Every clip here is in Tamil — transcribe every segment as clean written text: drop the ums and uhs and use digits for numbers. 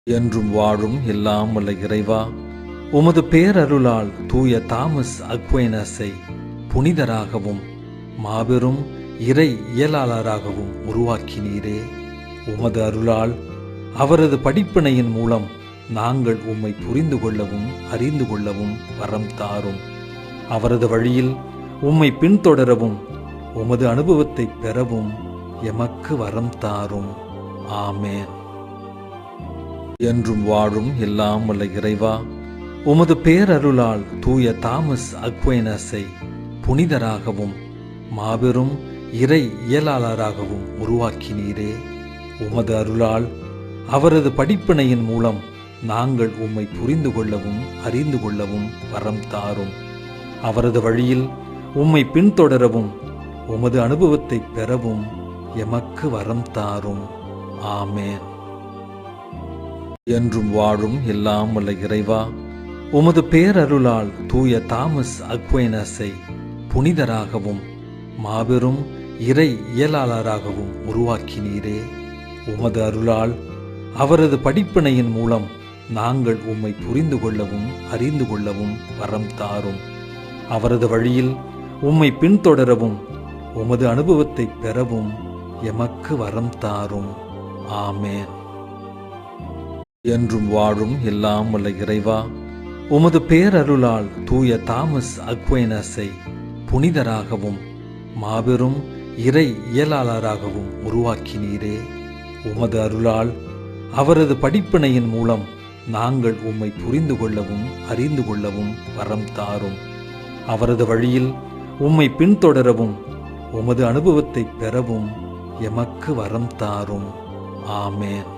என்றும் வாழும் எல்லாம் வல்ல இறைவா, உமது பேரருளால் தூய தாமஸ் அக்வைனஸை புனிதராகவும் மாபெரும் இறை இயலாளராகவும் உருவாக்கினீரே. உமது அருளால் அவரது படிப்பினையின் மூலம் நாங்கள் உம்மை புரிந்து கொள்ளவும் அறிந்து கொள்ளவும் வரம் தாரும். அவரது வழியில் உம்மை பின்தொடரவும் உமது அனுபவத்தை பெறவும் எமக்கு வரம் தாரும். ஆமென். என்றும் வாழும் எல்லாம் வல்ல இறைவா, உமது பேரருளால் தூய தாமஸ் அக்வைனஸை புனிதராகவும் மாபெரும் இறை இயலாளராகவும் உருவாக்கினீரே. உமது அருளால் அவரது படிப்பினையின் மூலம் நாங்கள் உம்மை புரிந்து கொள்ளவும் அறிந்து கொள்ளவும் வரம் தாரும். அவரது வழியில் உம்மை பின்தொடரவும் உமது அனுபவத்தை பெறவும் எமக்கு வரம் தாரும். ஆமென். என்றும் வாழும் எல்லாம் வல்ல இறைவா, உமது பேரருளால் தூய தாமஸ் அக்வைனஸை புனிதராகவும் மாபெரும் இறை இயலாளராகவும் உருவாக்கினீரே. உமது அருளால் அவரது படிப்பினையின் மூலம் நாங்கள் உம்மை புரிந்து கொள்ளவும் அறிந்து கொள்ளவும் வரம் தாரும். அவரது வழியில் உம்மை பின்தொடரவும் உமது அனுபவத்தை பெறவும் எமக்கு வரம் தாரும். ஆமென். என்றும் வாழும் எல்லாம் வல்ல இறைவா, உமது பேரருளால் தூய தாமஸ் அக்வைனஸை புனிதராகவும் மாபெரும் இறை இயலாளராகவும் உருவாக்கினீரே. உமது அருளால் அவரது படிப்பினையின் மூலம் நாங்கள் உம்மை புரிந்து கொள்ளவும் அறிந்து கொள்ளவும் வரம் தாரும். அவரது வழியில் உம்மை பின்தொடரவும் உமது அனுபவத்தை பெறவும் எமக்கு வரம் தாரும். ஆமென்.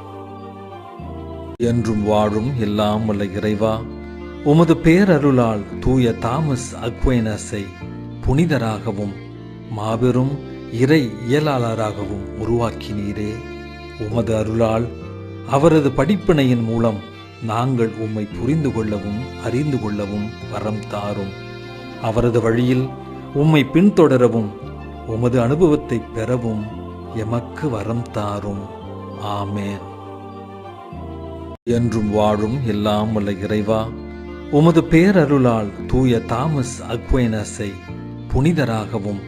என்றும் வாழும் எல்லாம் வல்ல இறைவா, உமது பேரருளால் தூய தாமஸ் அக்வைனஸை புனிதராகவும் மாபெரும் இறை இயலாளராகவும் உருவாக்கினீரே. உமது அருளால் அவரது படிப்பினையின் மூலம் நாங்கள் உம்மை புரிந்து கொள்ளவும் அறிந்து கொள்ளவும் வரம் தாரும். அவரது வழியில் உம்மை பின்தொடரவும் உமது அனுபவத்தை பெறவும் எமக்கு வரம் தாரும். ஆமென். என்றும் வாழும் எல்லாம் வல்ல இறைவா, உமது பேரருளால் தூய தாமஸ் அக்வைனஸை புனிதராகவும்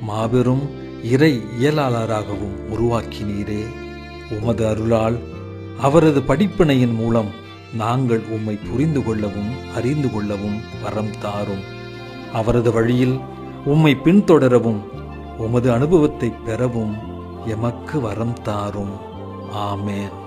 மாபெரும் இறை இயலாளராகவும் உருவாக்கினீரே. உமது அருளால் அவரது படிப்பினையின் மூலம் நாங்கள் உம்மை புரிந்து கொள்ளவும் அறிந்து கொள்ளவும் வரம் தாரும். அவரது வழியில் உம்மை பின்தொடரவும் உமது அனுபவத்தை பெறவும் எமக்கு வரம் தாரும். ஆமென்.